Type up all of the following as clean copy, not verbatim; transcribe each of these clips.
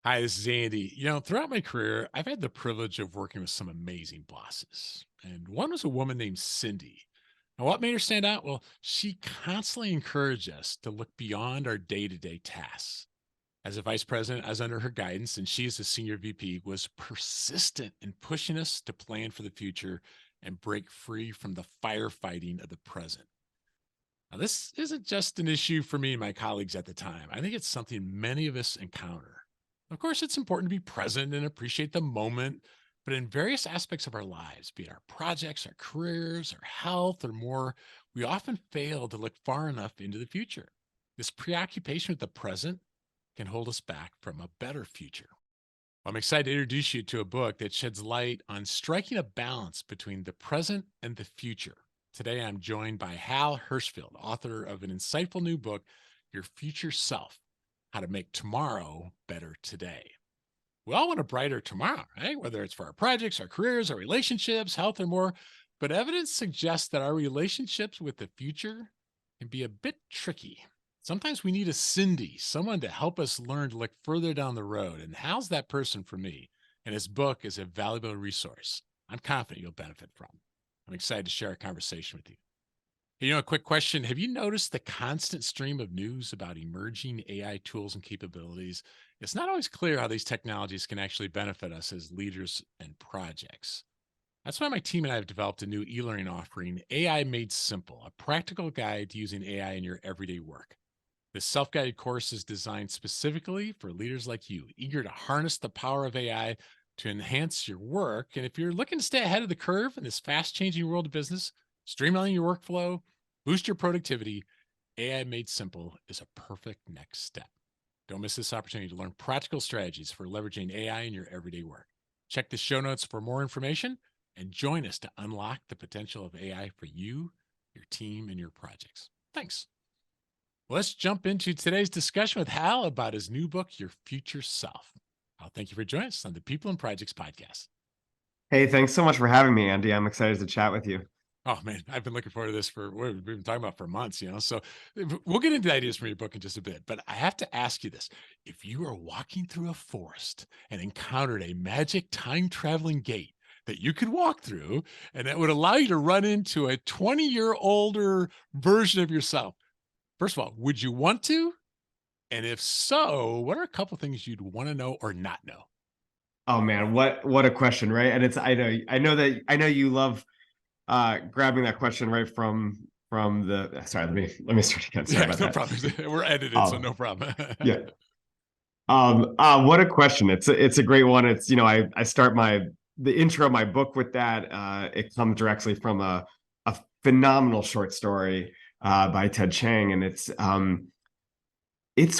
Hi, this is Andy. Throughout my career, I've had the privilege of working with some amazing bosses. And one was a woman named Cindy. And what made her stand out? Well, she constantly encouraged us to look beyond our day to day tasks. As a vice president, I was under her guidance, and she, as a senior VP, was persistent in pushing us to plan for the future and break free from the firefighting of the present. Now, this isn't just an issue for me and my colleagues at the time. I think it's something many of us encounter. Of course, it's important to be present and appreciate the moment, but in various aspects of our lives, be it our projects, our careers, our health, or more, we often fail to look far enough into the future. This preoccupation with the present can hold us back from a better future. I'm excited to introduce you to a book that sheds light on striking a balance between the present and the future. Today, I'm joined by Hal Hershfield, author of an insightful new book, Your Future Self: How to Make Tomorrow Better Today. We all want a brighter tomorrow, right? Whether it's for our projects, our careers, our relationships, health, or more. But evidence suggests that our relationships with the future can be a bit tricky. Sometimes we need a Cindy, someone to help us learn to look further down the road. And how's that person for me? And his book is a valuable resource I'm confident you'll benefit from. I'm excited to share a conversation with you. A quick question. Have you noticed the constant stream of news about emerging AI tools and capabilities? It's not always clear how these technologies can actually benefit us as leaders and projects. That's why my team and I have developed a new e learning offering, AI Made Simple, a practical guide to using AI in your everyday work. This self guided course is designed specifically for leaders like you, eager to harness the power of AI to enhance your work. And if you're looking to stay ahead of the curve in this fast changing world of business, streamline your workflow, boost your productivity, AI Made Simple is a perfect next step. Don't miss this opportunity to learn practical strategies for leveraging AI in your everyday work. Check the show notes for more information and join us to unlock the potential of AI for you, your team, and your projects. Thanks. Let's jump into today's discussion with Hal about his new book, Your Future Self. Hal, thank you for joining us on the People and Projects podcast. Hey, thanks so much for having me, Andy. I'm excited to chat with you. Oh man, I've been looking forward to this for we've been talking about for months. So we'll get into the ideas from your book in just a bit. But I have to ask you this: if you were walking through a forest and encountered a magic time traveling gate that you could walk through, and that would allow you to run into a 20-year older version of yourself, first of all, would you want to? And if so, what are a couple things you'd want to know or not know? Oh man, what a question, right? And it's I know you love grabbing that question right from the sorry, let me start again. Sorry Yeah, about no that. problem. We're edited, so Um no problem. yeah. What a question. It's a great one. It's I start the intro of my book with that. It comes directly from a phenomenal short story by Ted Chiang, and it's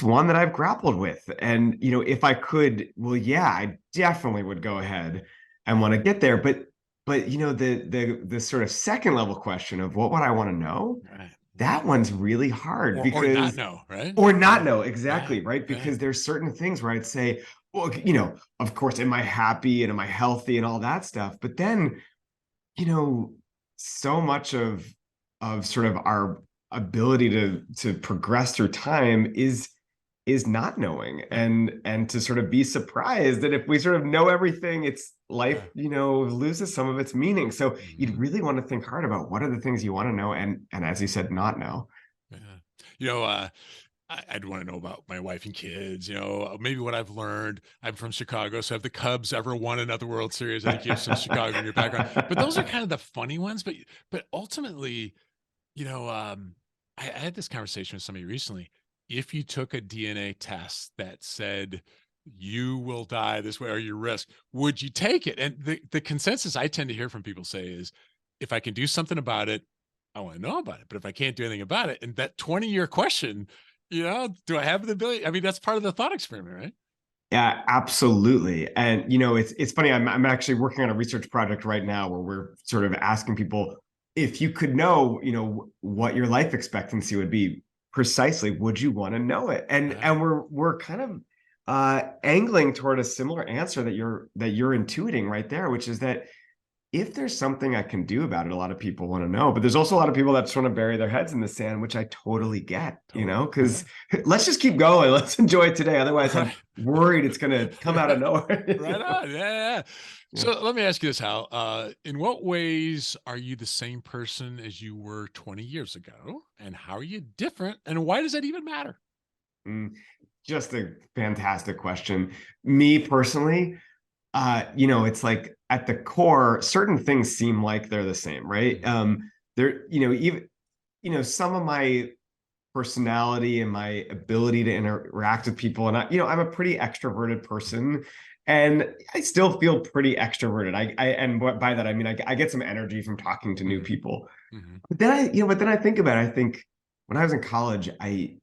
one that I've grappled with. And, if I could, well, yeah, I definitely would go ahead and want to get there. But the sort of second level question of what would I want to know? Right. That one's really hard Or not because know, right? or not Yeah. know Yeah. exactly, right? Yeah. Because there's certain things where I'd say, well, of course, am I happy and am I healthy and all that stuff? But then, you know, so much of sort of our ability to progress through time is not knowing Yeah. and to sort of be surprised that if we sort of know everything, it's life, Yeah. loses some of its meaning. So you'd Mhm. really want to think hard about what are the things you want to know and as you said, not know. Yeah. You know, uh, I'd want to know about my wife and kids, maybe what I've learned. I'm from Chicago, so have the Cubs ever won another World Series? I think you have some Chicago in your background. But those are kind of the funny ones. But ultimately, you know, um, I had this conversation with somebody recently. If you took a DNA test that said you will die this way or your risk, would you take it? And the consensus I tend to hear from people say is if I can do something about it, I want to know about it. But if I can't do anything about it, and that 20-year question, do I have the ability? I mean, that's part of the thought experiment, right? Yeah, absolutely. And it's funny. I'm actually working on a research project right now where we're sort of asking people if you could know, what your life expectancy would be precisely, would you want to know it? And Yeah. and we're kind of angling toward a similar answer that you're intuiting right there, which is that if there's something I can do about it, a lot of people want to know, but there's also a lot of people that just want to bury their heads in the sand, which I totally get, Totally. because Yeah. let's just keep going. Let's enjoy it today. Otherwise, I'm Right. worried it's going to come out of nowhere. Right on. Yeah, yeah. Yeah. So let me ask you this, Hal. In what ways are you the same person as you were 20 years ago? And how are you different? And why does that even matter? Mm, just a fantastic question. Me personally, it's like at the core, certain things seem like they're the same, right? Mhm. Even, some of my personality and my ability to interact with people. And I'm a pretty extroverted person, and I still feel pretty extroverted. And by that I mean I get some energy from talking to new Mhm. people. Mhm. But then I think about it. I think when I was in college, I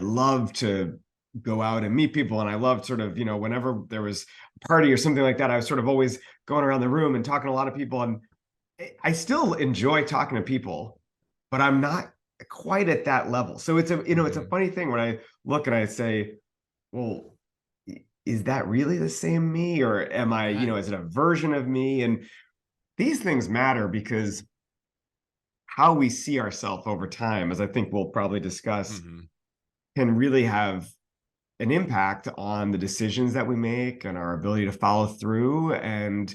love to go out and meet people, and I loved sort of whenever there was a party or something like that, I was sort of always going around the room and talking to a lot of people, and I still enjoy talking to people, but I'm not quite at that level. So it's a Mhm. funny thing when I look and I say, well, is that really the same me, or am I, Right. is it a version of me? And these things matter because how we see ourselves over time, as I think we'll probably discuss, Mhm. can really have an impact on the decisions that we make and our ability to follow through, and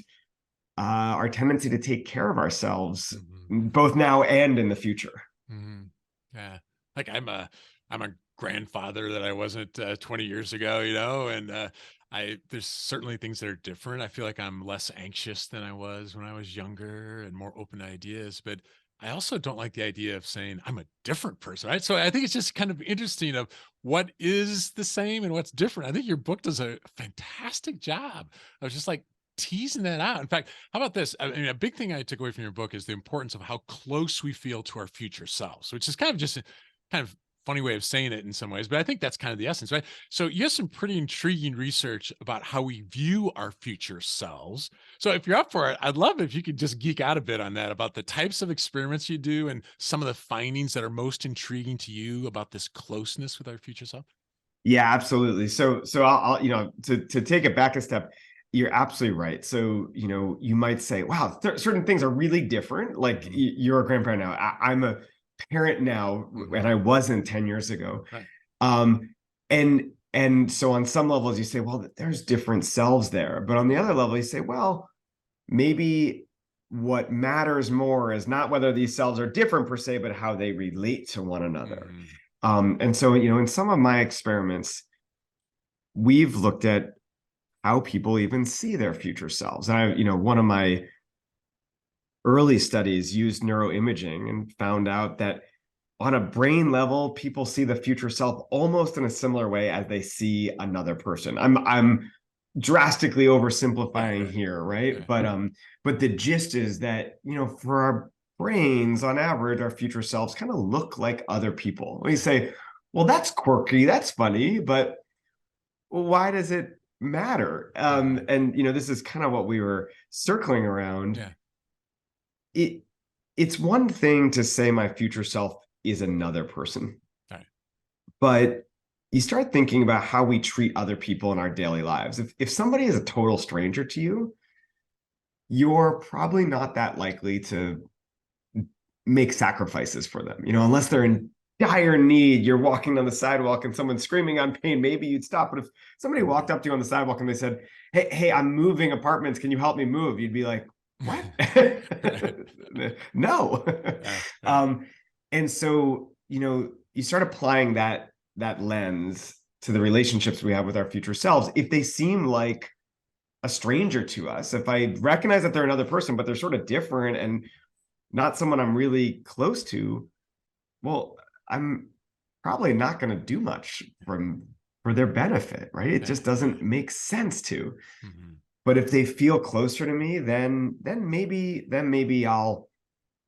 our tendency to take care of ourselves Mhm. both now and in the future. Mhm. Yeah. Like I'm a grandfather that I wasn't 20 years ago, and I there's certainly things that are different. I feel like I'm less anxious than I was when I was younger and more open to ideas, but I also don't like the idea of saying I'm a different person, right? So I think it's just kind of interesting of what is the same and what's different. I think your book does a fantastic job of just like teasing that out. In fact, how about this? I mean, a big thing I took away from your book is the importance of how close we feel to our future selves, which is kind of just a kind of funny way of saying it in some ways, but I think that's kind of the essence, right? So you have some pretty intriguing research about how we view our future selves. So if you're up for it, I'd love if you could just geek out a bit on that about the types of experiments you do and some of the findings that are most intriguing to you about this closeness with our future self. Yeah, absolutely. So I'll to take it back a step, you're absolutely right. So you might say, wow, certain things are really different. Like Hmm. you're a grandparent now. I'm a parent now, and Hmm. I wasn't 10 years ago. Right. Um, and so on some levels, you say, well, there's different selves there. But on the other Hmm. level, you say, well, maybe what matters more is not whether these selves are different per se, but how they relate to one another. Hmm. And so, in some of my experiments, we've looked at how people even see their future selves. One of my early studies used neuroimaging and found out that on a brain level, people see the future self almost in a similar way as they see another person. I'm drastically Right. oversimplifying Right. here, right? Yeah. But the gist is that, for our brains, on average, our future selves kind of look like other people. We Right. say, well, that's quirky, that's funny, but why does it matter? Hmm. And this is kind of what we were circling around. Yeah. It it's one thing to say my future self is another person, Right. but you start thinking about how we treat other people in our daily lives. If somebody is a total stranger to you, you're probably not that likely to make sacrifices for them. Unless they're Hmm. in dire need, you're walking down the sidewalk and someone's screaming on pain, maybe you'd stop. But if somebody walked up to you on the sidewalk and they said, hey, I'm moving apartments, can you help me move? You'd be like, what? Right. No. Yeah. Yeah. um, and so, you start applying that lens to the relationships we have with our future selves. If they seem like a stranger to us, if I recognize that they're another person, but they're sort of different and not someone I'm really close to, well, I'm probably not going to do much for their benefit, right? It Yeah. just Yeah. doesn't make sense to. Hmm. But if they feel closer to me, then maybe I'll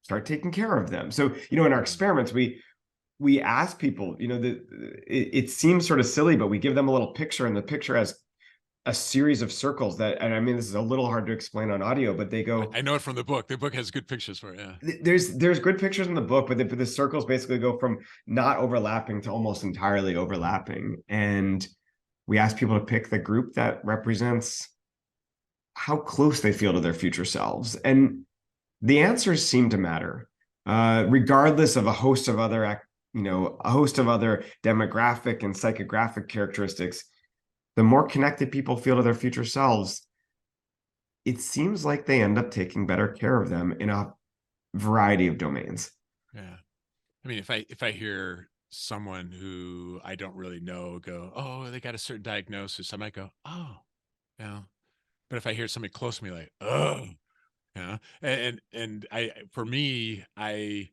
start taking care of them. So, in our Hmm. experiments, we ask people, it seems sort of silly, but we give them a little picture, and the picture has a series of circles that, and I mean, this is a little hard to explain on audio, but they go, I know it from the book. The book has good pictures for it. Yeah. there's good pictures in the book, but the circles basically go from not overlapping to almost entirely overlapping. And we ask people to pick the group that represents how close they feel to their future selves. And the answers seem to matter, regardless of a host of other, a host of other demographic and psychographic characteristics. The more connected people feel to their future selves, it seems like they end up taking better care of them in a variety of domains. Yeah. I mean, if I hear someone who I don't really know go, oh, they got a certain diagnosis, I might go, oh, yeah. But if I hear somebody close to me like, oh, yeah, and for me, I've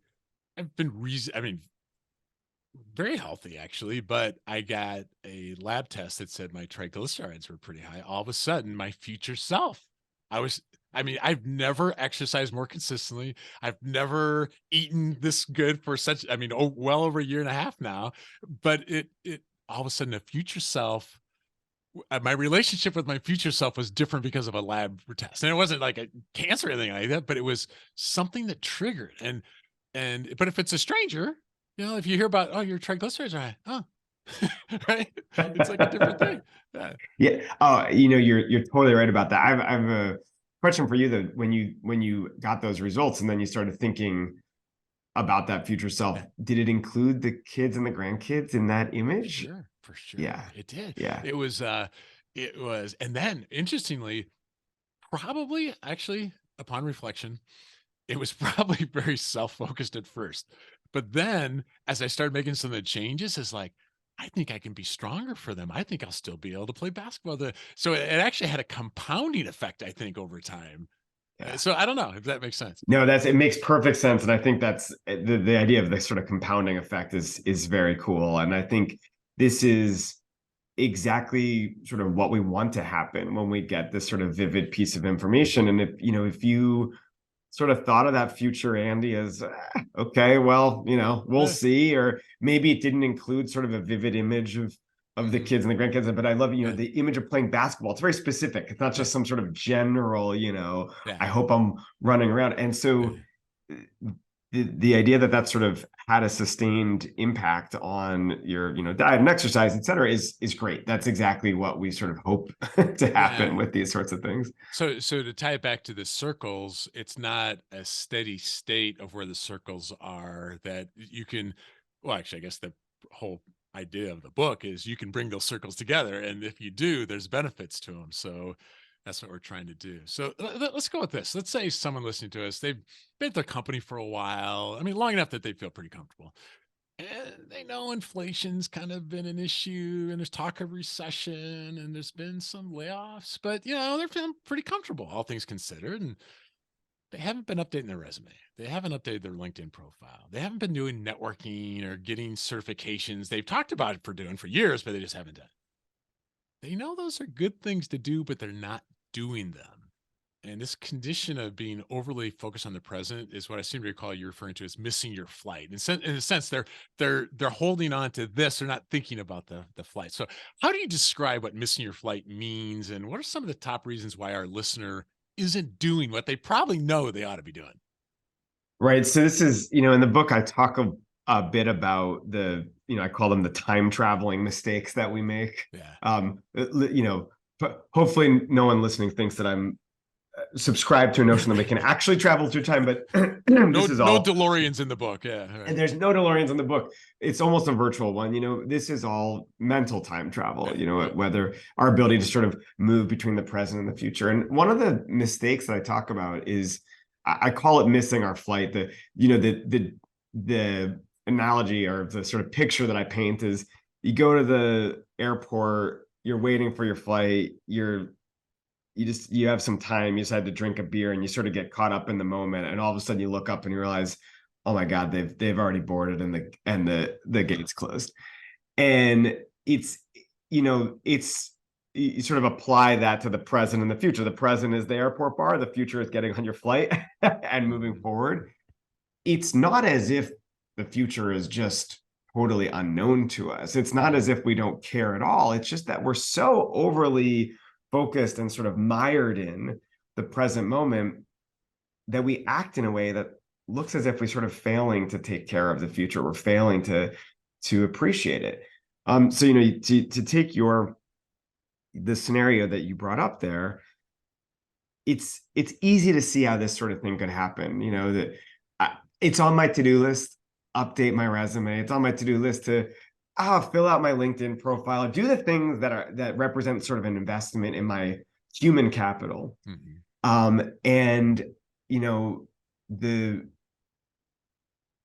been I mean, very healthy actually, but I got a lab test that said my triglycerides were pretty high. All of a sudden, my future self, I was, I mean, I've never exercised more consistently. I've never eaten this good for such, I mean, oh, well over a year and a half now. But all of a sudden, a future self, my relationship with my future self was different because of a lab test. And it wasn't like a cancer or anything like that, but it was something that triggered. But if it's a stranger, if you hear about, oh, your triglycerides are high, oh, right? It's like a different thing. Yeah. Yeah. You're totally right about that. I've a question for you, that when you got those results and then you started thinking about that future self, Yeah. did it include the kids and the grandkids in that image? For sure. Yeah. It did. Yeah. It was, and then interestingly, probably actually upon reflection, it was probably very self-focused at first. But then as I started making some of the changes, it's like, I think I can be stronger for them. I think I'll still be able to play basketball. So it actually had a compounding effect, I think, over time. Yeah. So I don't know if that makes sense. No, it makes perfect sense. And I think that's the idea of the sort of compounding effect is very cool. And I think this is exactly sort of what we want to happen when we get this sort of vivid piece of information. And if you sort of thought of that future Andy as, okay, well, we'll Yeah. see, or maybe it didn't include sort of a vivid image of the Mhm. kids and the grandkids, but I love, Yeah. the image of playing basketball. It's very specific. It's not Yeah. just some sort of general, Yeah. I hope I'm running around. And Yeah. so the idea that that sort of had a sustained impact on your, diet and exercise, et cetera, is great. That's exactly what we sort of hope to happen Yeah. with these sorts of things. So to tie it back to the circles, it's not a steady state of where the circles are that you can, well, actually, I guess the whole idea of the book is you can bring those circles together. And if you do, there's benefits to them. So that's what we're trying to do. So let's go with this. Let's say someone listening to us, they've been at their company for a while. I mean, long enough that they feel pretty comfortable. And they know inflation's kind of been an issue, and there's talk of recession, and there's been some layoffs, but they're feeling pretty comfortable, all things considered. And they haven't been updating their resume. They haven't updated their LinkedIn profile. They haven't been doing networking or getting certifications. They've talked about it for doing for years, but they just haven't done it. They know those are good things to do, but they're not doing them. And this condition of being overly focused on the present is what I seem to recall you referring to as missing your flight. In a sense, they're holding on to this. They're not thinking about the flight. So, how do you describe what missing your flight means, and what are some of the top reasons why our listener isn't doing what they probably know they ought to be doing? Right. So this is, in the book, I talk a bit about I call them the time traveling mistakes that we make. Yeah, But hopefully no one listening thinks that I'm subscribed to a notion that we can actually travel through time, but no this is no all, DeLoreans in the book. Yeah, all right. and there's no DeLoreans in the book. It's almost a virtual one. This is all mental time travel, Yeah, yep. whether our ability to sort of move between the present and the future. And one of the mistakes that I talk about is I call it missing our flight. The analogy or the sort of picture that I paint is you go to the airport, you're waiting for your flight, you have some time, you just had to drink a beer and you sort of get caught up in the moment, and all of a sudden you look up and you realize, oh my God, they've already boarded and the gates closed. And it's you sort of apply that to the present and the future. The present is the airport bar, the future is getting on your flight and moving Mhm. forward. It's not as if the future is just totally unknown to us. It's not as Mhm. if we don't care at all. It's just that we're so overly focused and sort of mired in the present moment that we act in a way that looks as if we're sort of failing to take care of the future. We're failing to appreciate it. So to take the scenario that you brought up there, it's easy to see how this sort of thing could happen. That it's on my to-do list, update my resume. It's on my to-do list to fill out my LinkedIn profile, do the things that represent sort of an investment in my human capital. Mhm. And the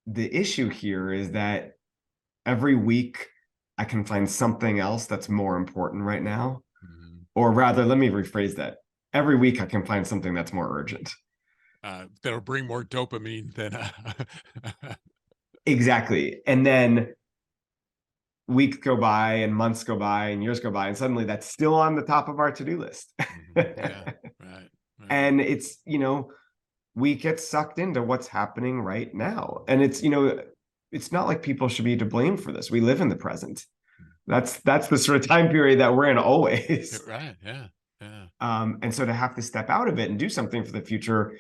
the issue here is that every week I can find something else that's more important right now. Mhm. Or rather, let me rephrase that. Every week I can find something that's more urgent. That'll bring more dopamine than Exactly. And then weeks go by and months go by and years go by, and suddenly that's still on the top of our to-do list. Mhm. Yeah, right, right. And we get sucked into what's happening right now. And it's not like people should be to blame for this. We live in the present. Mm. That's the sort of time period that we're in Yeah, always. right, yeah, yeah. And so to have to step out of it and do something for the future,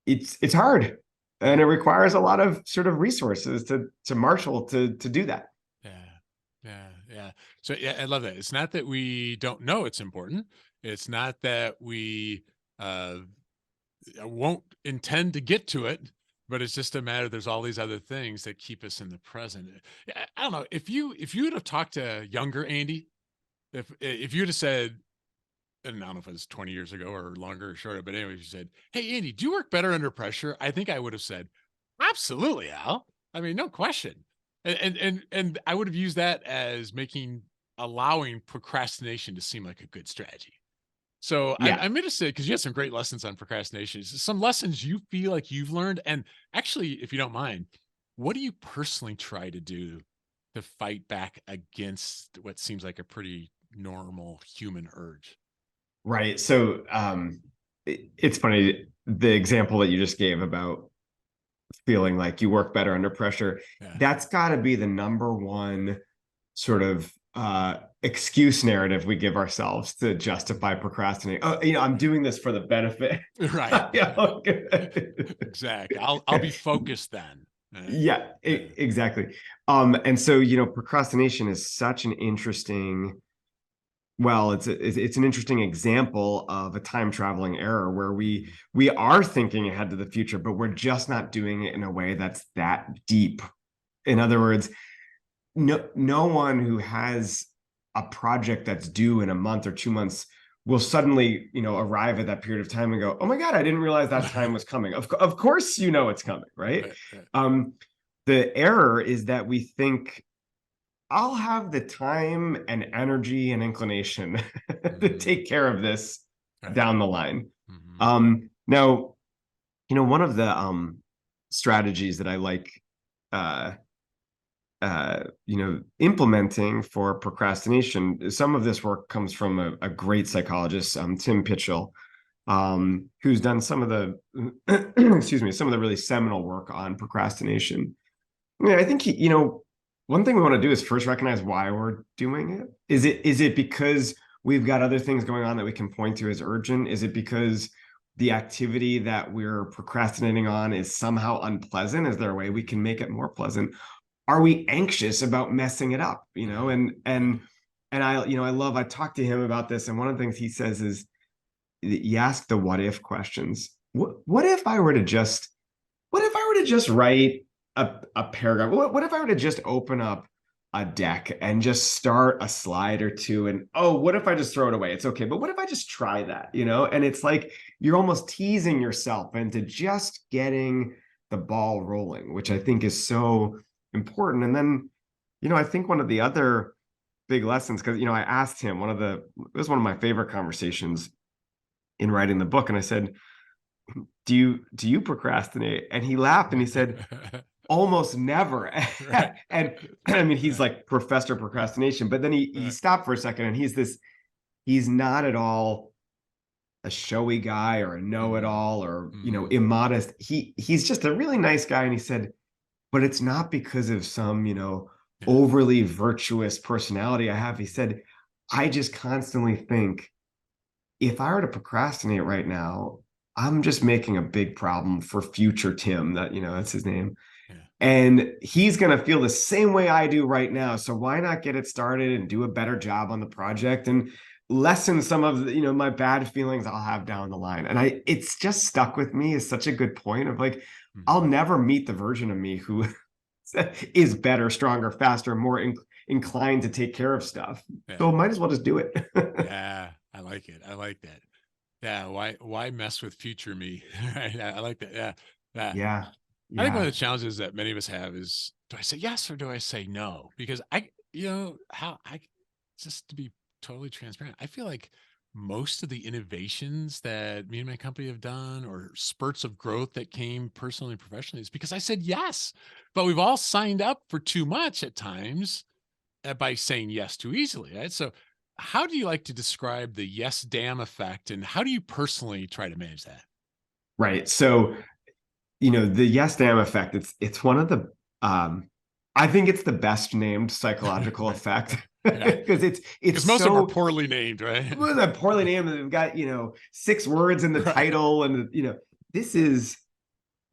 it's hard. And Yeah. it requires a lot of sort of resources to marshal to do that. Yeah. Yeah. Yeah. So yeah, I love that. It's not that we don't know it's important. It's not that we uh won't intend to get to it, but it's just a matter there's all these other things that keep us in the present. Yeah, I don't know. If you would have talked to younger Andy, if you'd have said, and I don't know if it was 20 years ago or longer or shorter, but anyway, you said, "Hey Andy, do you work better under pressure?" I think I would have said, "Absolutely, Al. I mean, no question." And I would have used that as allowing procrastination to seem like a good strategy. So I'm Yeah. I'm interested because you had some great lessons on procrastination. Some lessons you feel like you've learned, and actually, if you don't mind, what do you personally try to do to fight back against what seems like a pretty normal human urge? Right. So it's funny, the example that you just gave about feeling like you work better under pressure. Yeah. That's got to be the number one sort of excuse narrative we give ourselves to justify procrastinating. Oh, I'm doing this for the benefit. Right. You Exactly. I'll be focused then. Yeah, Yeah. exactly. And so procrastination is such an interesting, well, it's an interesting example of a time traveling error where we Mhm. we are thinking ahead to the future, but we're just not doing it in a way that's that deep. In other words, no one who has a project that's due in a month or 2 months will suddenly arrive at that period of time and go, oh my god, I didn't realize that time was coming. Of course it's coming, right? Right, right. um the error is that we think I'll have the time and energy and inclination to Mhm. take care of this Right. down the line. Mhm. Now, one of the strategies that I like uh implementing for procrastination. Some of this work comes from a great psychologist, Tim Pitchell, who's done some of the excuse me, some of the really seminal work on procrastination. Yeah, I think one thing we want to do is first recognize why we're doing it. Is it because we've got other things going on that we can point to as urgent? Is it because the activity that we're procrastinating on is somehow unpleasant? Is there a way we can make it more pleasant? Are we anxious about messing it up? Uh-huh. Yeah. And I talked to him about this, and one of the things he says is you ask the what if questions. What if I were to just write a paragraph? What if I were to just open up a deck and just start a slide or two, and what if I just throw it away? It's okay, but what if I just try that? And it's like you're almost teasing yourself into just getting the ball rolling, which I think is so important. And then, I think one of the other big lessons, because I asked him, it was one of my favorite conversations in writing the book, and I said, do you procrastinate? And he laughed and he said, almost never. Right. And I mean, he's Right. like professor procrastination, but then he Right. stopped for a second, and he's not at all a showy guy or a Mhm. know-it-all or Mhm. immodest. He's just a really nice guy. And he said, but it's not because of some Yeah. overly virtuous personality I have. He said, I just constantly think, if I were to procrastinate right now, I'm just making a big problem for future Tim. That's his name. Yeah. And he's going to feel the same way I do right now. So why not get it started and do a better job on the project? And lessen some of the, my bad feelings I'll have down the line. And it's just stuck with me is such a good point of like, I'll Mhm. never meet the version of me who is better, stronger, faster, more inclined to take care of stuff. Yeah. So might as well just do it. Yeah. I like it. I like that. Yeah. Why mess with future me? Right. I like that. Yeah. Yeah. Yeah. I think one of Yeah. the challenges that many of us have is, do I say yes or do I say no? Because how I just to be totally transparent, I feel like most of the innovations that me and my company have done or spurts of growth that came personally and professionally is because I said yes. But we've all signed up for too much at times by saying yes too easily, right? So how do you like to describe the yes damn effect and how do you personally try to manage that? Right. So, the yes damn effect, it's one of the I think it's the best named psychological Right. effect Yeah. because it's Because most of them are so poorly named, right? well, they're poorly named and they've got, 6 words in the Right. title and this is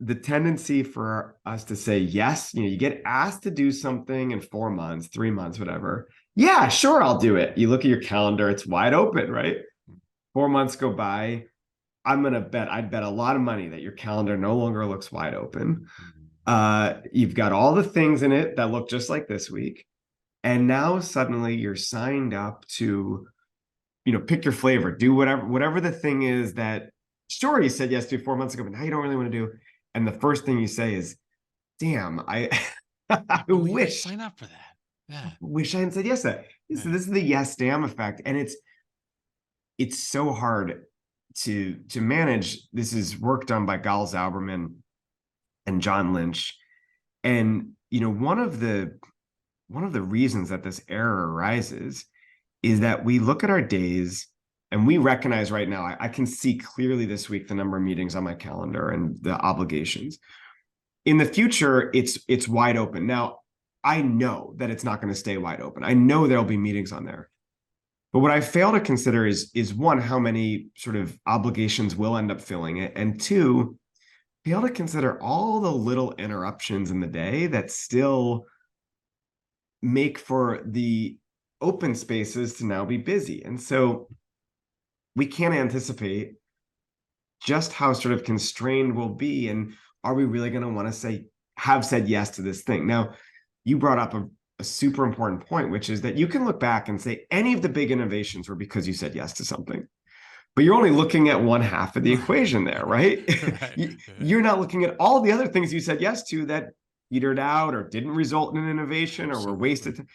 the tendency for us to say yes. You get asked to do something in 4 months, 3 months, whatever. Yeah, sure, I'll do it. You look at your calendar, it's wide open, right? 4 months go by. I'd bet a lot of money that your calendar no longer looks wide open. Mhm. You've got all the things in it that look just like this week. And now suddenly you're signed up to, pick your flavor, do whatever the thing is that sure you said yes to 4 months ago, but now you don't really want to do. And the first thing you say is, damn, I I Oh, you didn't wish sign up for that. Yeah. wish I had said yes to that. This, Yeah. this is the yes damn effect. And it's so hard to manage. This is work done by Gal Zauberman and John Lynch. And one of the reasons that this error arises is that we look at our days and we recognize right now, I can see clearly this week the number of meetings on my calendar and the obligations. In the future, it's wide open. Now, I know that it's not going to stay wide open. I know there'll be meetings on there. But what I fail to consider is one, how many sort of obligations will end up filling it, and two, fail to consider all the little interruptions in the day that still make for the open spaces to now be busy. And so we can't anticipate just how sort of constrained we'll be. And are we really going to want to have said yes to this thing? Now, you brought up a super important point, which is that you can look back and say any of the big innovations were because you said yes to something. But you're only looking at one half of the equation there, right? Right. Yeah. You're not looking at all the other things you said yes to that petered out or didn't result in an innovation or were Absolutely. wasted,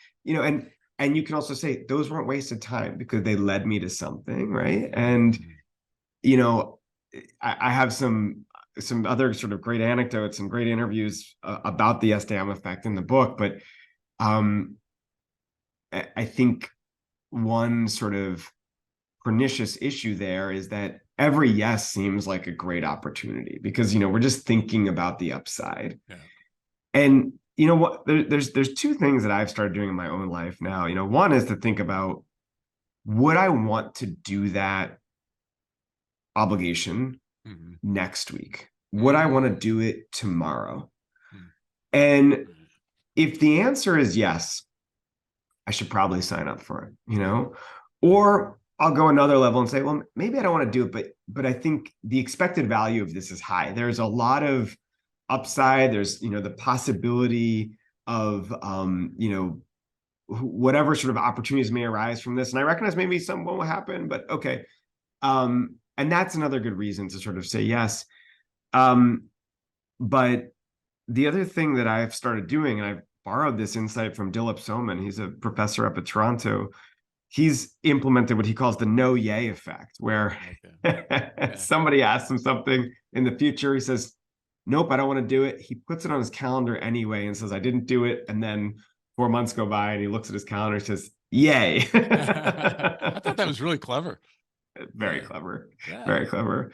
and you can also say those weren't wasted time because they led me to something, right? And Mhm. you know, I have some other sort of great anecdotes and great interviews about the SDM effect in the book, but um, I think one sort of pernicious issue there is that every yes seems like a great opportunity because we're just thinking about the upside. Yeah. And you know what? There's two things that I've started doing in my own life now. One is to think about, would I want to do that obligation Mhm. next week? Would I want to Mm. do it tomorrow? Mm. And Right. if the answer is yes, I should probably sign up for it. Yeah. Or I'll go another level and say, well, maybe I don't want to do it, but I think the expected value of this is high. There's a lot of upside. There's, the possibility of whatever sort of opportunities may arise from this. And I recognize maybe some won't happen, but okay. And that's another good reason to sort of say yes. Um, but the other thing that I've started doing, and I've borrowed this insight from Dilip Soman, he's a professor up at Toronto. He's implemented what he calls the no yay effect, where I like that. Yeah. somebody asks him something in the future, he says, nope, I don't want to do it. He puts it on his calendar anyway and says, I didn't do it. And then 4 months go by and he looks at his calendar and says, yay. I thought that was really clever. Very Yeah. clever. Yeah. Very clever.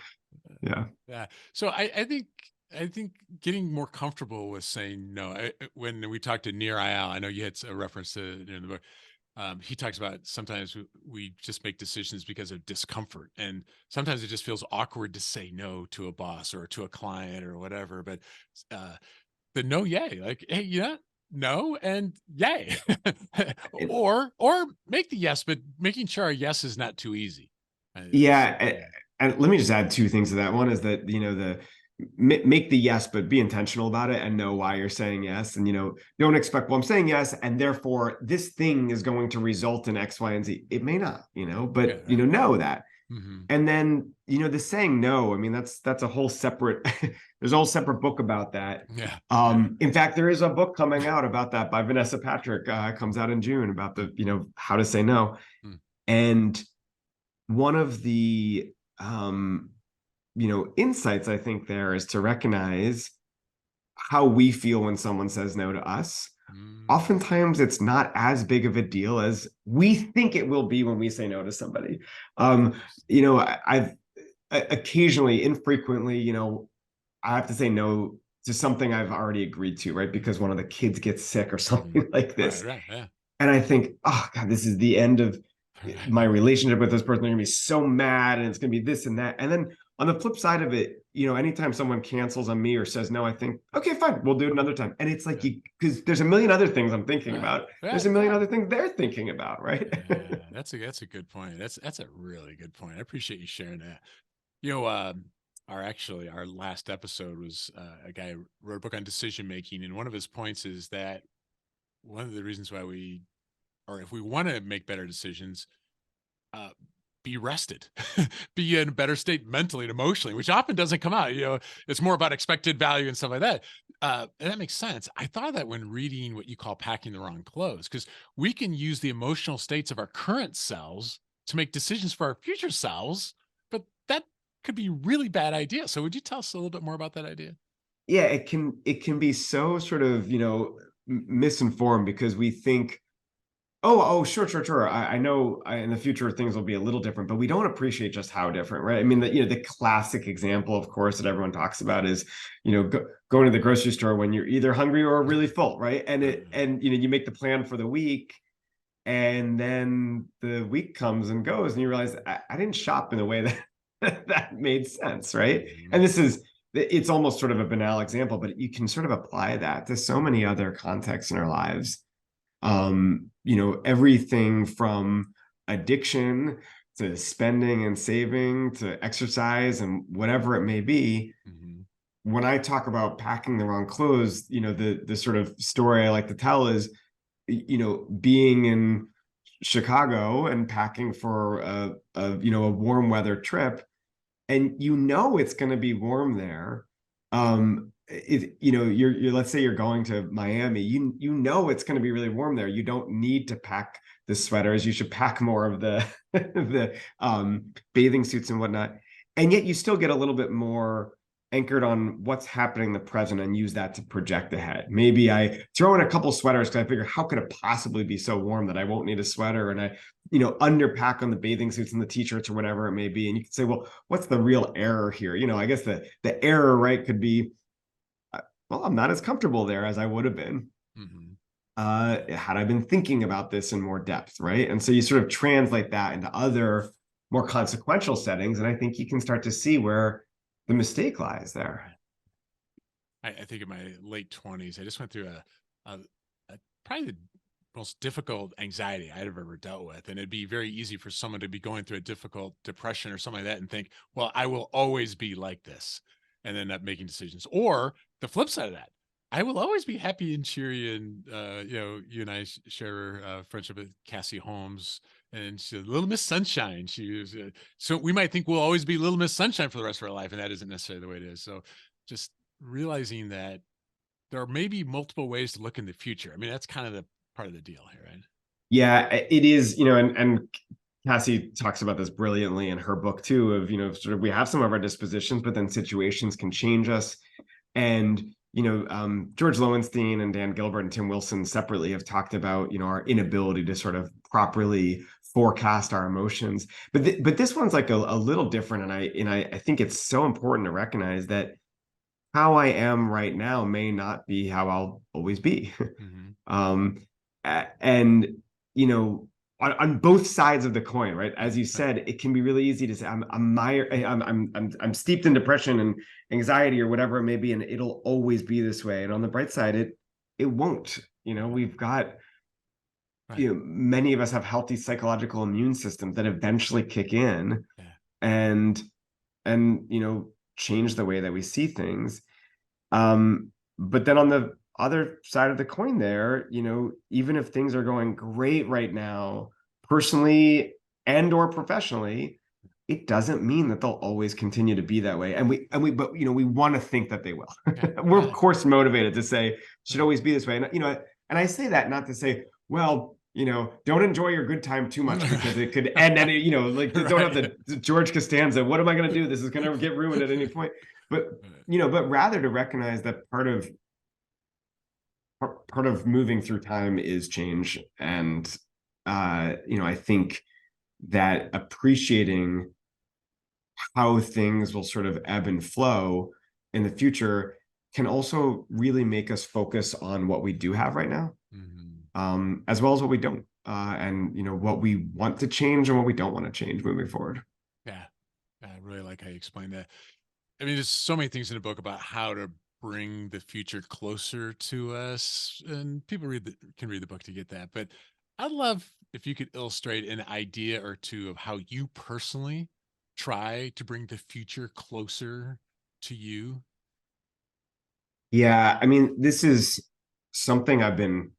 Yeah. Yeah. So I think getting more comfortable with saying no. When we talked to Nir Eyal, I know you had a reference to it in the book. He talks about sometimes we just make decisions because of discomfort, and sometimes it just feels awkward to say no to a boss or to a client or whatever. But uh, the no, yay, like, hey, no and yay. It- Or make the yes, but making sure our yes is not too easy. yeah, Yeah. and let me just add two things to that. One is that, the make the yes, but be intentional about it and know why you're saying yes. And, don't expect, well, I'm saying yes, and therefore this thing is going to result in X, Y, and Z. It may not, Yeah, but, right. know that. Hmm. And then, the saying no, I mean, that's a whole separate, there's a whole separate book about that. Yeah, yeah. In fact, there is a book coming out about that by Vanessa Patrick, comes out in June about Mm, the, how to say no. mm, And one of the, insights I think there is to recognize how we feel when someone says no to us. mm. Oftentimes it's not as big of a deal as we think it will be when we say no to somebody. Um, I've occasionally, infrequently, I have to say no to something I've already agreed to, right? Because one of the kids gets sick or Mhm. something like Right, this. right, yeah. And I think, oh God, this is the end of Right. my relationship with this person. They're gonna be so mad, and it's gonna be this and that. And then on the flip side of it, anytime someone cancels on me or says no, I think, okay, fine, we'll do it another time. And it's like Yeah. you, because there's a million other things I'm thinking Right, about. There's right, a million yeah. other things they're thinking about, right? Yeah, that's a good point. That's a really good point. I appreciate you sharing that. You know, our last episode was a guy who wrote a book on decision making, and one of his points is that one of the reasons why or if we want to make better decisions, uh, be rested, be in a better state mentally and emotionally, which often doesn't come out. It's more about expected value and stuff like that. And that makes sense. I thought of that when reading what you call packing the wrong clothes, because we can use the emotional states of our current selves to make decisions for our future selves, but that could be a really bad idea. So, would you tell us a little bit more about that idea? Yeah, it can be so sort of, misinformed because we think, oh, sure, sure, sure. I know in the future things will be a little different, but we don't appreciate just how different, right? I mean, the classic example, of course, that everyone talks about is, going to the grocery store when you're either hungry or really full, right? And you make the plan for the week, and then the week comes and goes, and you realize I didn't shop in a way that that made sense, right? Mhm. And it's almost sort of a banal example, but you can sort of apply that to so many other contexts in our lives. Everything from addiction to spending and saving to exercise and whatever it may be. Mhm. When I talk about packing the wrong clothes, the sort of story I like to tell is, being in Chicago and packing for a warm weather trip, and it's going to be warm there. You're let's say you're going to Miami, it's going to be really warm there. You don't need to pack the sweaters. You should pack more of the the bathing suits and whatnot. And yet you still get a little bit more anchored on what's happening in the present and use that to project ahead. Maybe I throw in a couple sweaters because I figure, how could it possibly be so warm that I won't need a sweater? And I, underpack on the bathing suits and the t-shirts or whatever it may be. And you can say, well, what's the real error here? I guess the error, right, could be, well, I'm not as comfortable there as I would have been Mhm. had I been thinking about this in more depth, right? And so you sort of translate that into other more consequential settings, and I think you can start to see where the mistake lies there. I think in my late 20s, I just went through a, probably the most difficult anxiety I'd have ever dealt with. And it'd be very easy for someone to be going through a difficult depression or something like that and think, well, I will always be like this, and end up making decisions. Or the flip side of that, I will always be happy and cheery. And, you and I share friendship with Cassie Holmes, and she's Little Miss Sunshine. She was, so we might think we'll always be Little Miss Sunshine for the rest of our life. And that isn't necessarily the way it is. So just realizing that there are maybe multiple ways to look in the future. I mean, that's kind of the part of the deal here, right? Yeah, it is, and Cassie talks about this brilliantly in her book too, of, sort of we have some of our dispositions, but then situations can change us. And, George Lowenstein and Dan Gilbert and Tim Wilson separately have talked about, our inability to sort of properly forecast our emotions. But this one's like a little different. And I think it's so important to recognize that how I am right now may not be how I'll always be. Hmm. um, and on both sides of the coin, right? As Right, you right. said, it can be really easy to say I'm steeped in depression and anxiety or whatever it may be, and it'll always be this way. And on the bright side, it won't. we've got, Right. many of us have healthy psychological immune systems that eventually kick in Yeah. and change the way that we see things. But then on the other side of the coin there, even if things are going great right now, personally and or professionally, it doesn't mean that they'll always continue to be that way. But we want to think that they will. Yeah. We're of Yeah. course motivated to say should Yeah. always be this way. And I say that not to say, well, don't enjoy your good time too much because it could end any, like don't have Right. the George Costanza, what am I going to do? This is going to get ruined at any point. But but rather to recognize that part of moving through time is change. And I think that appreciating how things will sort of ebb and flow in the future can also really make us focus on what we do have right now, Mhm. as well as what we don't, and what we want to change and what we don't want to change moving forward. Yeah. I really like how you explain that. I mean, there's so many things in the book about how to bring the future closer to us, and people can read the book to get that. But I'd love if you could illustrate an idea or two of how you personally try to bring the future closer to you. Yeah, I mean, this is something I've been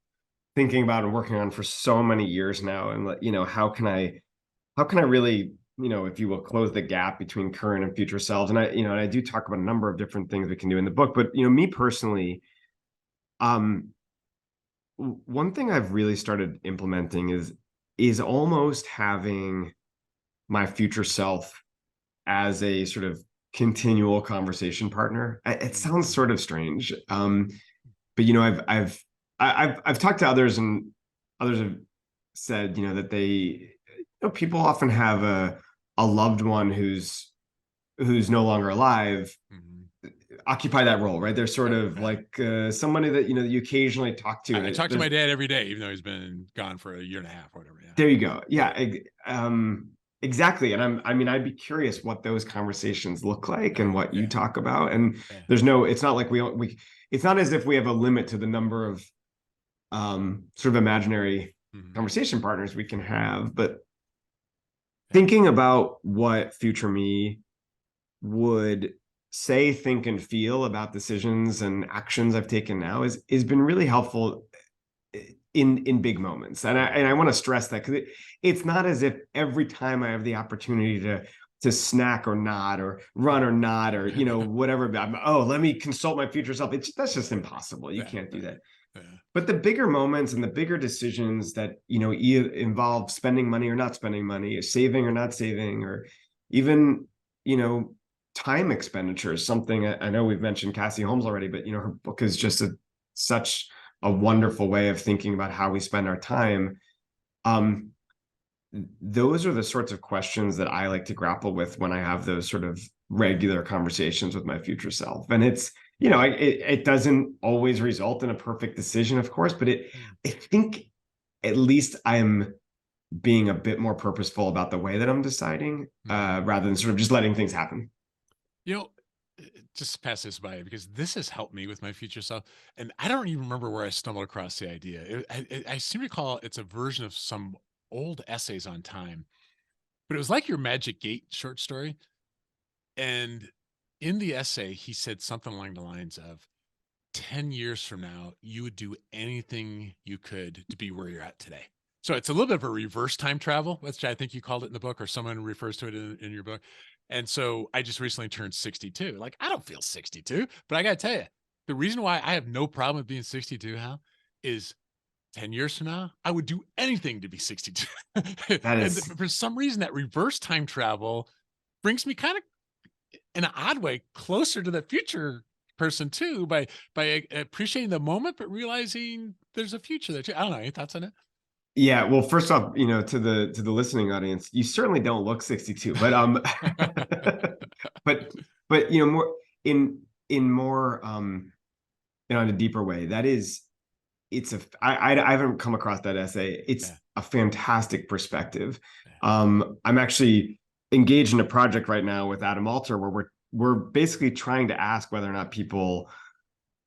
thinking about and working on for so many years now. And how can I really, if you will, close the gap between current and future selves? And I do talk about a number of different things we can do in the book, but me personally, um, one thing I've really started implementing is almost having my future self as a sort of continual conversation partner. It sounds Mhm. sort of strange, but I've talked to others, and others have said that people often have a loved one who's no longer alive Mhm. occupy that role, right? They're sort Right, of right. like somebody that you occasionally talk to, I and talk to there's my dad every day, even though he's been gone for a year and a half or whatever. Yeah. there you go. Yeah, exactly. And I'd be curious what those conversations look like and what you Yeah. talk about. And Yeah. it's not like it's not as if we have a limit to the number of sort of imaginary Mhm. conversation partners we can have. But Yeah. thinking about what future me would say, think, and feel about decisions and actions I've taken now is been really helpful in big moments. And I Mhm. want to stress that because it's not as if every time I have the opportunity to snack or not or run or not or whatever, oh, let me consult my future self. That's just impossible. You Yeah. can't do Right. that. Yeah. But the bigger moments and the bigger decisions that involve spending money or not spending money, saving or not saving, or even you know time expenditures. Something I know we've mentioned Cassie Holmes already, but her book is just such a wonderful way of thinking about how we spend our time. Um, those are the sorts of questions that I like to grapple with when I have those sort of regular conversations with my future self. And it's, it doesn't always result in a perfect decision, of course, but Mm. I think at least I'm being a bit more purposeful about the way that I'm deciding, Mhm. rather than sort of just letting things happen. You know, just pass this by because this has helped me with my future self. And I don't even remember where I stumbled across the idea. I seem to recall it's a version of some old essays on time, but it was like your Magic Gate short story. And in the essay, he said something along the lines of 10 years from now, you would do anything you could to be where you're at today. So it's a little bit of a reverse time travel, which I think you called it in the book, or someone refers to it in your book. And so I just recently turned 62. Like, I don't feel 62, but I got to tell you, the reason why I have no problem with being 62, Hal, is 10 years from now, I would do anything to be 62. That And is, for some reason, that reverse time travel brings me kind of in an odd way closer to the future person too by appreciating the moment but realizing there's a future there too. I don't know, any thoughts on it? yeah. Well, first off, to the listening audience, you certainly don't look 62, but but more in more in a deeper way. That is, I haven't come across that essay. It's Yeah, a fantastic perspective. yeah. I'm actually engaged in a project right now with Adam Alter where we're basically trying to ask whether or not people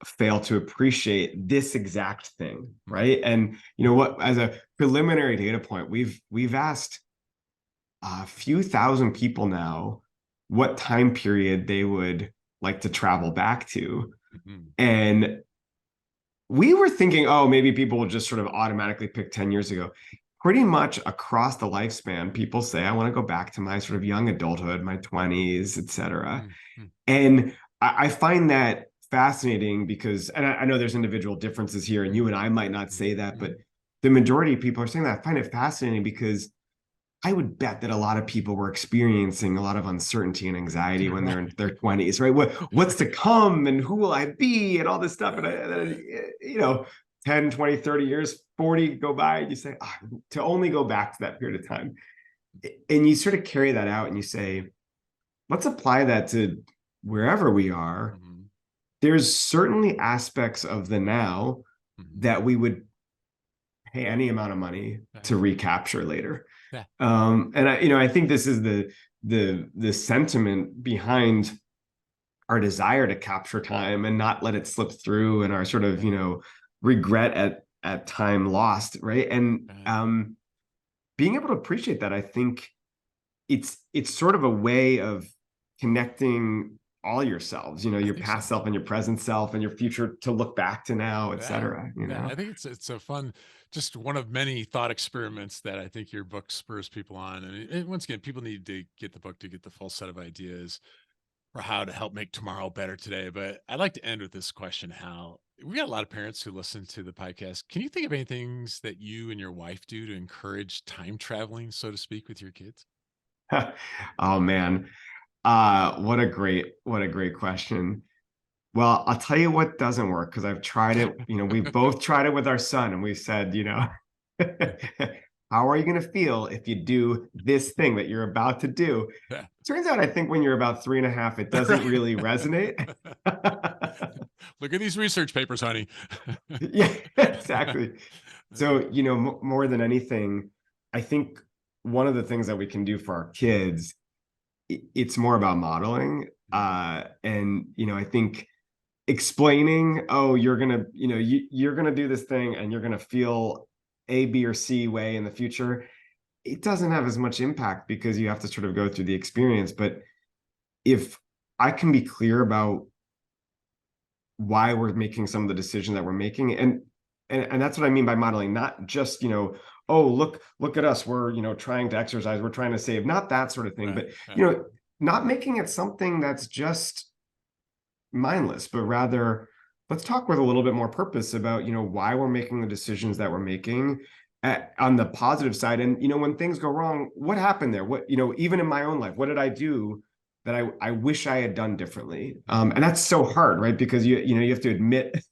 fail to appreciate this exact thing, Mhm. right? And you know what, as a preliminary data point, we've asked a few thousand people now what time period they would like to travel back to. Mhm. And we were thinking, oh, maybe people will just sort of automatically pick 10 years ago. Pretty much across the lifespan, people say, I want to go back to my sort of young adulthood, my 20s, et cetera. Mhm. Mhm. And I find that fascinating because, and I know there's individual differences here, and you and I might not say that, but Mhm. the majority of people are saying that. I find it fascinating because I would bet that a lot of people were experiencing a lot of uncertainty and anxiety when they're in Right. their 20s, right? What's to come and who will I be and all this stuff. You know, 10, 20, 30 years, 40 go by, and you say, to only go back to that period of time. And you sort of carry that out and you say, let's apply that to wherever we are. Mhm. There's certainly aspects of the now Mhm. that we would pay any amount of money Right. to recapture later. Yeah. And I think this is the sentiment behind our desire to capture time and not let it slip through, and our sort of Yeah. regret at time lost, right? And Right. being able to appreciate that, I think it's sort of a way of connecting all yourselves, I your think so. past self and your present self and your future to look back to now, et Yeah. cetera. Yeah. I think it's a fun, just one of many thought experiments that I think your book spurs people on. And once again, people need to get the book to get the full set of ideas for how to help make tomorrow better today. But I'd like to end with this question, Hal. We got a lot of parents who listen to the podcast. Can you think of any things that you and your wife do to encourage time traveling, so to speak, with your kids? Oh man. What a great question. Well, I'll tell you what doesn't work because I've tried it. We've both tried it with our son, and we said, how are you going to feel if you do this thing that you're about to do? Yeah. Turns out, I think when you're about 3.5, it doesn't Right. really resonate. Look at these research papers, honey. Yeah, exactly. So, more than anything, I think one of the things that we can do for our kids, it's more about modeling. Mhm. And, I think explaining, oh, you're gonna do this thing and you're gonna feel A, B, or C way in the future. It doesn't have as much impact because you have to sort of go through the experience. But if I can be clear about why we're making some of the decisions that we're making, and that's what I mean by modeling, not just, oh, look at us, we're, trying to exercise, we're trying to save, not that sort of thing, Right. but Right. not making it something that's just mindless, but rather let's talk with a little bit more purpose about, why we're making the decisions that we're making on the positive side. And, when things go wrong, what happened there? What, even in my own life, what did I do that I wish I had done differently? Mhm. And that's so hard, right? Because you have to admit,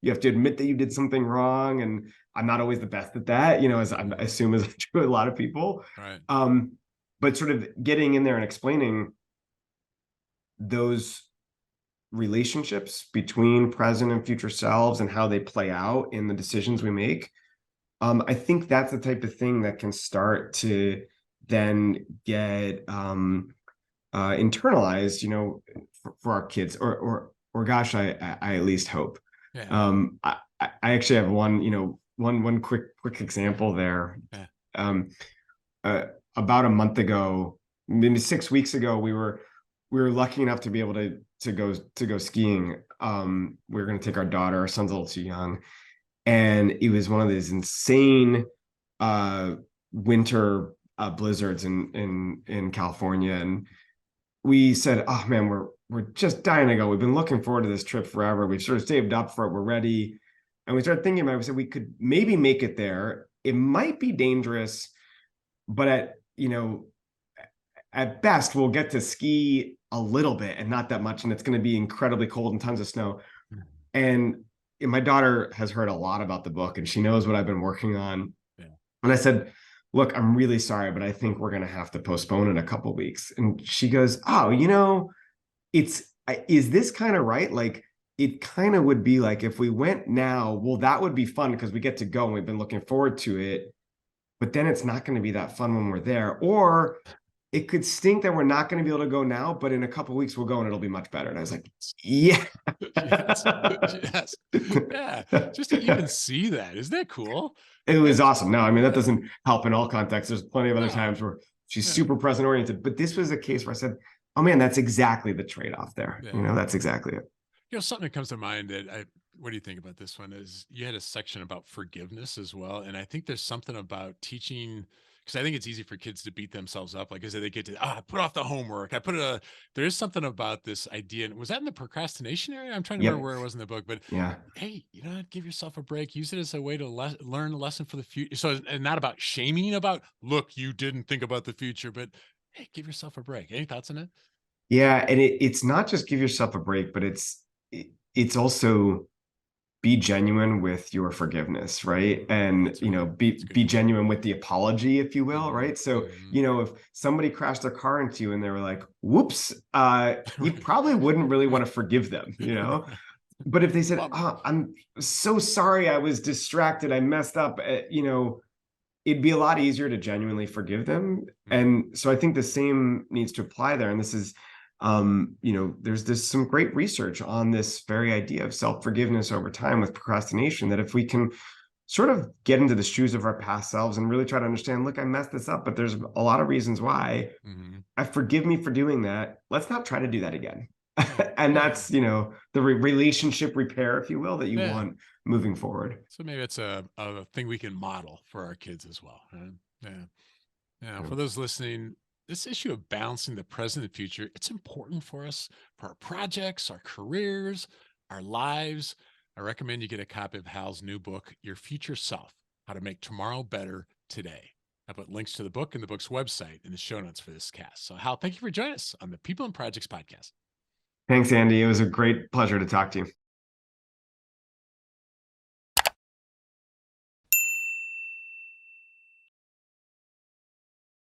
you have to admit that you did something wrong. And I'm not always the best at that, as I Mhm. assume is true with a lot of people. Right. Um, but sort of getting in there and explaining those relationships between present and future selves and how they play out in the decisions we make. I think that's the type of thing that can start to then get internalized, for our kids, or gosh, I at least hope. Yeah. I actually have one quick example there. Yeah. Um, uh, about a month ago, maybe 6 weeks ago, we were lucky enough to be able to go skiing. We were going to take our daughter. Our son's a little too young, and it was one of these insane uh, winter blizzards in California. And we said, "Oh man, we're just dying to go. We've been looking forward to this trip forever. We've sort of saved up for it. We're ready." And we started thinking about it. We said we could maybe make it there. It might be dangerous, but at best we'll get to ski a little bit and not that much, and it's going to be incredibly cold and tons of snow. And my daughter has heard a lot about the book and she knows what I've been working on. Yeah. And I said, look, I'm really sorry, but I think we're going to have to postpone it a couple weeks. And she goes, oh, it's is this kind of right? Like, it kind of would be like if we went now, well, that would be fun because we get to go and we've been looking forward to it, but then it's not going to be that fun when we're there. Or it could stink that we're not going to be able to go now, but in a couple of weeks we'll go and it'll be much better. And I was like, Yes. yeah. Yes. Yes. Yeah. Just to even see that. Isn't that cool? It was That's awesome. No, I mean, that yeah. doesn't help in all contexts. There's plenty of other No. times where she's Yeah. super present oriented, but this was a case where I said, oh man, that's exactly the trade-off there. Yeah. That's exactly it. Something that comes to mind that what do you think about this one is you had a section about forgiveness as well. And I think there's something about teaching because I think it's easy for kids to beat themselves up. Like I said, they get to, I put off the homework. There is something about this idea. And was that in the procrastination area? I'm trying to remember Yep. where it was in the book, but Yeah. hey, give yourself a break. Use it as a way to learn a lesson for the future. So, and not about shaming about, look, you didn't think about the future, but hey, give yourself a break. Any thoughts on it? Yeah. And it's not just give yourself a break, but it's also be genuine with your forgiveness, right? And That's okay. That's a good be point. genuine with the apology, if you will, Hmm. right? So, Hmm. if somebody crashed their car into you and they were like, whoops, you Right. probably wouldn't really want to forgive them, Right. But if they said, Bummer. oh, I'm so sorry, I was distracted, I messed up, it'd be a lot easier to genuinely forgive them. Mhm. And so I think the same needs to apply there. And this is, there's this some great research on this very idea of self-forgiveness over time with procrastination, that if we can sort of get into the shoes of our past selves and really try to understand, look, I messed this up, but there's a lot of reasons why. Mhm. I forgive me for doing that. Let's not try to do that again. Yeah. And Yeah. that's, the relationship repair, if you will, that you Yeah. want moving forward. So maybe it's a thing we can model for our kids as well. Right? Yeah. Yeah. Yeah. For those listening, this issue of balancing the present and future, it's important for us for our projects, our careers, our lives. I recommend you get a copy of Hal's new book, Your Future Self: How to Make Tomorrow Better Today. I put links to the book and the book's website in the show notes for this cast. So, Hal, thank you for joining us on the People and Projects podcast. Thanks, Andy. It was a great pleasure to talk to you.